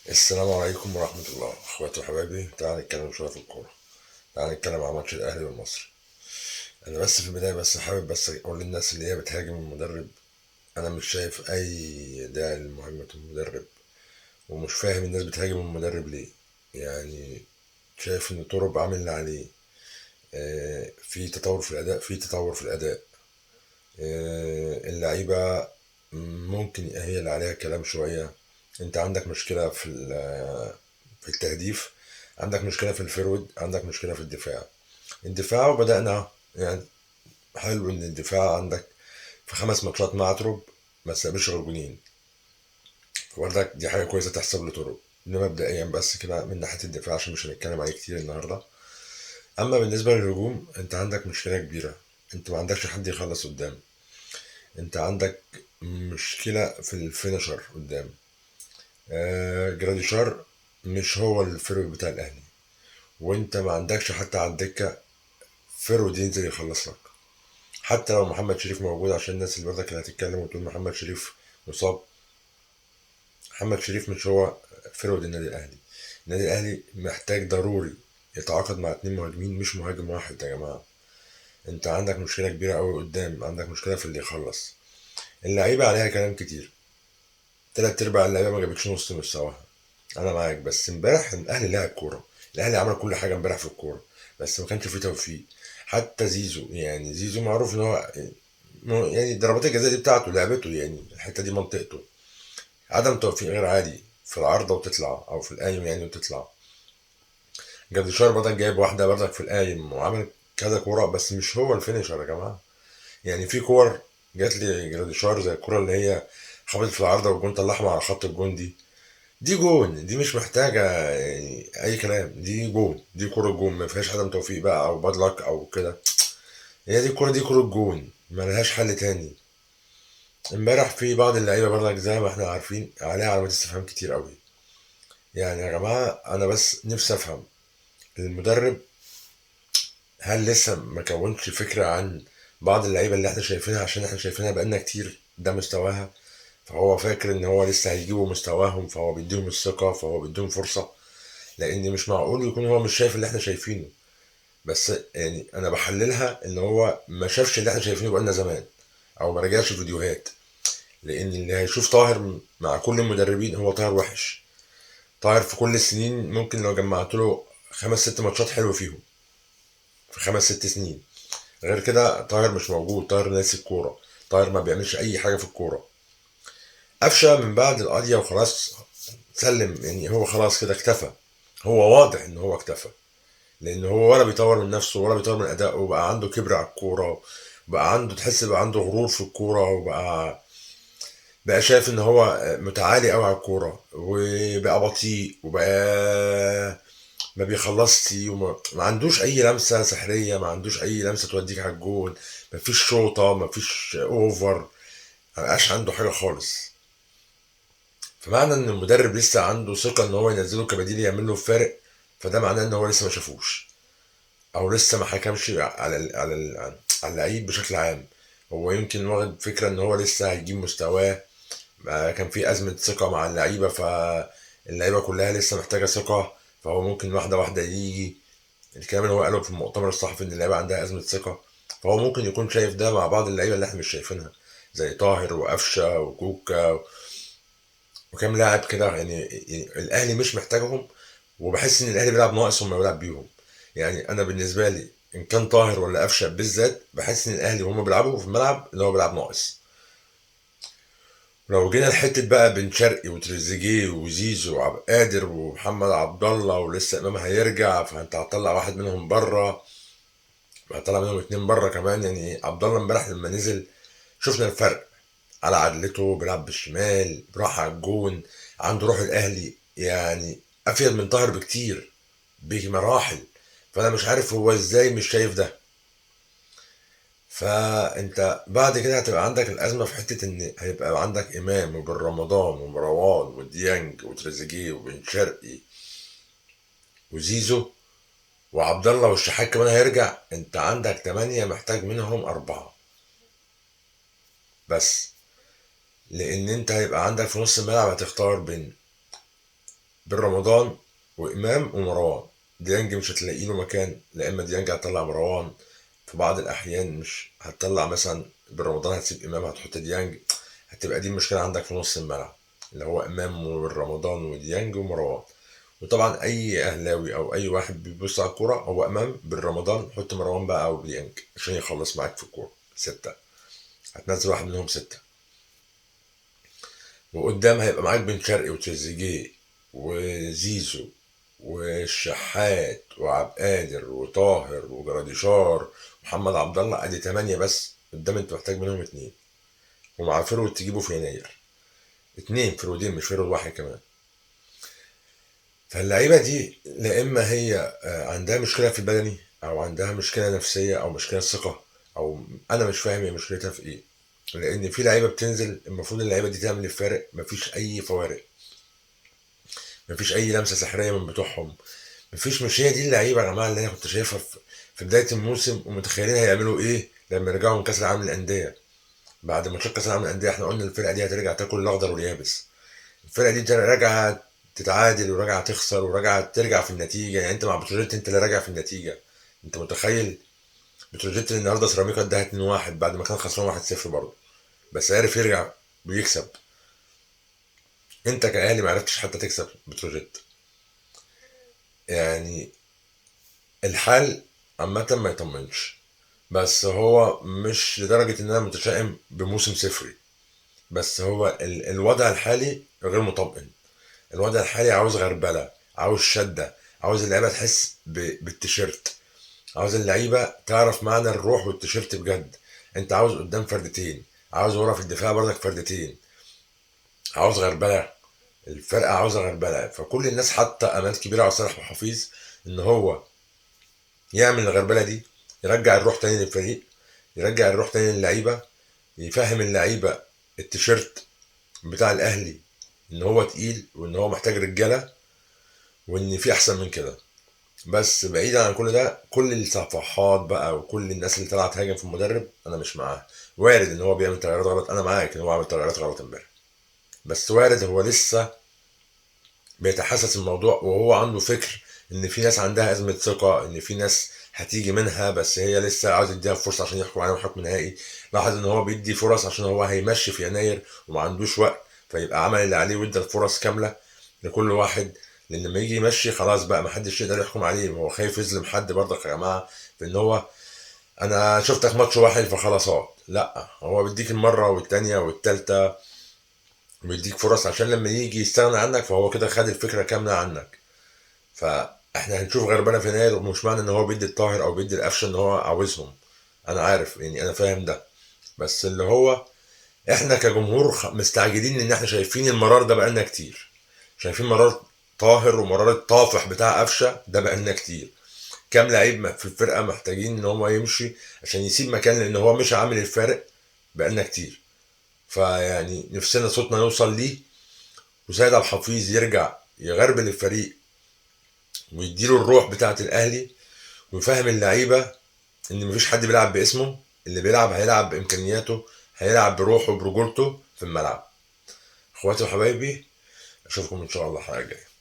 السلام عليكم ورحمة الله اخواتي وحبايبي، تعال نتكلم شوية في الكورة. تعال نتكلم عن ماتش الاهلي والمصري. انا بس في البداية حابب اقول للناس اللي هي بتهاجم المدرب، انا مش شايف اي داعي لمهاجمة المدرب، ومش فاهم الناس بتهاجم المدرب ليه. يعني شايف ان طرب عامل اللي عليه. في تطور في الاداء، اللعيبة ممكن هي اللي عليها كلام شوية. انت عندك مشكلة في التهديف، عندك مشكلة في الفرود، عندك مشكلة في الدفاع وبدأنا يعني. حلو ان الدفاع عندك في 5 ماتشات مع تروب ما استقبلش غير جونين، برضك دي حاجة كويسة تحسب لتروب. ده مبدئيا بس كده من ناحية الدفاع، عشان مش هنتكلم عليه كتير النهاردة. اما بالنسبة للهجوم انت عندك مشكلة كبيرة، انت ما عندكش حد يخلص قدام. انت عندك مشكلة في الفينشر قدام. جراديشار مش هو الفيرو بتاع الاهلي، وانت ما عندكش حتى على الدكة فيرو ينزل يخلص لك. حتى لو محمد شريف موجود، عشان الناس اللي برضك اللي هتتكلم وتقول محمد شريف مصاب، محمد شريف مش هو فيرود النادي الاهلي. النادي الاهلي محتاج ضروري يتعاقد مع 2 مهاجمين، مش مهاجم واحد يا جماعة. انت عندك مشكلة كبيرة قوي قدام، عندك مشكلة في اللي يخلص. اللعيبة عليها كلام كتير، 3/4 اللعيبة ما جابتش نص مستواها. انا معاك، بس امبارح الاهلي لعب كورة، الاهلي عمل كل حاجة امبارح في الكورة، بس ما كانش فيه توفيق. حتى زيزو، يعني زيزو معروف ان هو يعني ضربات الجزاء دي بتاعته، لعبته، يعني الحته دي منطقته. عدم توفيق غير عادي في العارضه وتطلع، او في القايم يعني وتطلع. جراديشار بدل جايب واحده برضك في القايم وعمل كذا كوره، بس مش هو الفينيشر يا جماعه. يعني في كور جات لي جراديشار زي الكوره اللي هي خبطت في العارضه والجون طلعها على خط الجون دي جون، دي مش محتاجه يعني اي كلام، دي جون، دي كوره جون، ما فيهاش عدم توفيق بقى او باد لك او كده. هي دي الكوره، دي كوره جون، ما لهاش حل تاني. امبارح في بعض اللعيبه برضك زي ما احنا عارفين عليها علامات استفهام كتير قوي. يعني يا جماعه انا بس نفسي افهم المدرب هل لسه ما كونش فكره عن بعض اللعيبه اللي احنا شايفينها، عشان احنا شايفينها بقالنا كتير ده مستواها، فهو فاكر ان هو لسه هيجيبوا مستواهم، فهو بيديهم الثقه، فهو بيديهم فرصه. لان مش معقول يكون هو مش شايف اللي احنا شايفينه. بس يعني انا بحللها ان هو ما شافش اللي احنا شايفينه بقالنا زمان، او ما رجعش فيديوهات. لان اللي هيشوف طاهر مع كل المدربين هو طاهر وحش. طاهر في كل السنين ممكن لو جمعت له 5 6 ماتشات حلوه فيهم في 5 6 سنين. غير كده طاهر مش موجود، طاهر ناسي الكوره، طاهر ما بيعملش اي حاجه في الكوره. قفشه من بعد القضيه وخلاص سلم، يعني هو خلاص كده اكتفى. هو واضح ان هو اكتفى، لان هو ولا بيطور من نفسه ولا بيطور من ادائه، وبقى عنده كبر على الكوره، وبقى عنده تحس بقى عنده غرور في الكوره، بقى شايف ان هو متعالي قوي على الكوره، وبقى بطيء، وبقى ما بيخلصش، ما عندوش اي لمسه سحريه، ما عندوش اي لمسه توديك على الجون. ما فيش شوطه، ما فيش اوفر، ما بقاش عنده حاجه خالص. فمعنى ان المدرب لسه عنده ثقه ان هو ينزله كبديل يعمل له فارق، فده معناه ان هو لسه ما شافوش، او لسه ما حكمش على اللعيب بشكل عام. هو يمكن واخد فكره ان هو لسه هيجيب مستواه. كان في أزمة ثقة مع اللعيبة، فاللعيبة كلها لسه محتاجة ثقة، فهو ممكن واحدة واحدة يجي. الكلام اللي هو قاله في المؤتمر الصحفي إن اللعيبة عندها أزمة ثقة، فهو ممكن يكون شايف ده مع بعض اللعيبة اللي احنا مش شايفينها، زي طاهر وقفشة وكوكا وكام لاعب كده. يعني الأهلي مش محتاجهم، وبحس إن الأهلي بيلعب ناقص وما بيلعب بيهم. يعني أنا بالنسبة لي إن كان طاهر ولا قفشة بالذات، بحس إن الأهلي وهم بيلعبوا في الملعب اللي هو بيلعب ناقص. لو جينا لحته بقى بن شرقي وتريزيجيه وزيزو وعبد القادر ومحمد عبد الله، ولسه امام هيرجع، فانت هتطلع واحد منهم بره، هتطلع منهم 2 بره كمان. يعني عبد الله امبارح لما نزل شفنا الفرق، على عدلته بيلعب بالشمال، براح على الجون، عنده روح الاهلي، يعني افيد من طاهر بكتير بمراحل. فانا مش عارف هو ازاي مش شايف ده. فانت بعد كده هتبقى عندك الازمه في حته ان هيبقى عندك امام وبن رمضان ومروان وديانج وتريزيجيه وبن شرقي وزيزو وعبد الله والشحات كمان هيرجع. انت عندك 8 محتاج منهم 4 بس. لان انت هيبقى عندك في نص الملعب هتختار بين بالرمضان وامام ومروان. ديانج مش هتلاقي له مكان، لا اما ديانج هتطلع مروان في بعض الاحيان، مش هتطلع مثلا بالرمضان هتسيب امام هتحط ديانج، هتبقى دي المشكله عندك في نص الملعب اللي هو امام ورمضان وديانج ومروان. وطبعا اي اهلاوي او اي واحد بيبص على الكوره هو امام بالرمضان، حط مروان بقى او ديانج عشان يخلص معاك في الكوره سته، هتنزل واحد منهم سته. وقدام هيبقى معاك بن شرقي وتريزيجيه وزيزو والشحات وعبد القادر وطاهر وجراديشار ومحمد عبد الله، ادي 8 بس قدام، انت محتاج منهم اتنين، ومع فرود تجيبه في يناير، اتنين فرودين مش فرود واحد كمان. فاللعيبه دي لا اما هي عندها مشكله في البدني، او عندها مشكله نفسيه، او مشكله ثقه، او انا مش فاهم هي مشكلتها في ايه. لان في لعيبه بتنزل المفروض اللعيبه دي تعمل الفارق، مفيش اي فوارق، مفيش اي لمسه سحريه من بتوعهم، مفيش. مش هي دي اللعيبه يا جماعه اللي انا كنت شايفها في بدايه الموسم ومتخيلين هيعملوا ايه لما يرجعوا من كاس العالم للانديه. بعد ماتشات كاس العالم للانديه احنا قلنا الفرقه دي هترجع تاكل الاخضر واليابس، الفرقه دي راجعه تتعادل وراجعه تخسر وراجعه ترجع في النتيجه. يعني انت مع بتروجيت انت اللي راجع في النتيجه، انت متخيل؟ بتروجيت اللي النهارده سيراميكا اداها 2-1 بعد ما كان خسران 1-0 برضه، بس عرف يرجع بيكسب. انت كاهلي ما عرفتش حتى تكسب بتروجيت. يعني الحال عامة ما يطمنش، بس هو مش لدرجة ان انا متشائم بموسم صفري، بس هو الوضع الحالي غير مطمئن. الوضع الحالي عاوز غربلة، عاوز شدة، عاوز اللعيبة تحس بالتيشيرت، عاوز اللعيبة تعرف معنى الروح والتيشيرت بجد. انت عاوز قدام فردتين، عاوز ورا في الدفاع برضك فردتين، عاوز غربلة، الفرقة عاوزة غربلة. فكل الناس حاطة امال كبيرة على صالح محافظ ان هو يعمل الغربلة دي، يرجع الروح تاني للفريق، يرجع الروح تاني للعيبة، يفهم اللعيبة التيشيرت بتاع الاهلي ان هو تقيل وان هو محتاج رجالة وان في احسن من كده. بس بعيدا عن كل ده، كل الصفحات بقى وكل الناس اللي طلعت تهاجم في المدرب انا مش معاها. وارد ان هو بيعمل تغيرات غلط، انا معاك ان هو عمل تغيرات غلط امبارح، بس وارد هو لسه بيتحسس الموضوع وهو عنده فكر ان في ناس عندها ازمه ثقه، ان في ناس هتيجي منها بس هي لسه عاوز يديها فرصه عشان يحكم عليهم حكم نهائي. لاحظ ان هو بيدي فرص عشان هو هيمشي في يناير وما عندوش وقت، فيبقى عمل اللي عليه وادى الفرص كامله لكل واحد، لان لما يجي يمشي خلاص بقى ما حدش يقدر يحكم عليه، هو خايف يظلم حد برضك يا جماعه في ان هو انا شفتك ماتش واحد فخلاص اقعد. لا، هو بيديك المره والتانيه والتالته، بيديك فرص عشان لما يجي يستغنى عنك فهو كده خد الفكره كامله عنك. فاحنا هنشوف غربانه في يناير، ومش معنى ان هو بيدي الطاهر او بيدي القفشه ان هو عاوزهم، انا عارف يعني انا فاهم ده، بس اللي هو احنا كجمهور مستعجلين ان احنا شايفين المرار ده بقالنا كتير، شايفين مرار طاهر ومرار الطافح بتاع قفشه ده بقالنا كتير. كام لعيب في الفرقه محتاجين ان هو يمشي عشان يسيب مكان، لان هو مش عامل الفارق بقالنا كتير. فيعني نفسنا صوتنا يوصل ليه، وسيد عبد الحفيظ يرجع يغربل الفريق ويديله الروح بتاعه الاهلي، ويفهم اللعيبه ان مفيش حد بيلعب باسمه، اللي بيلعب هيلعب بامكانياته، هيلعب بروحه وبرجولته في الملعب. اخواتي وحبايبي، اشوفكم ان شاء الله الحلقه الجايه.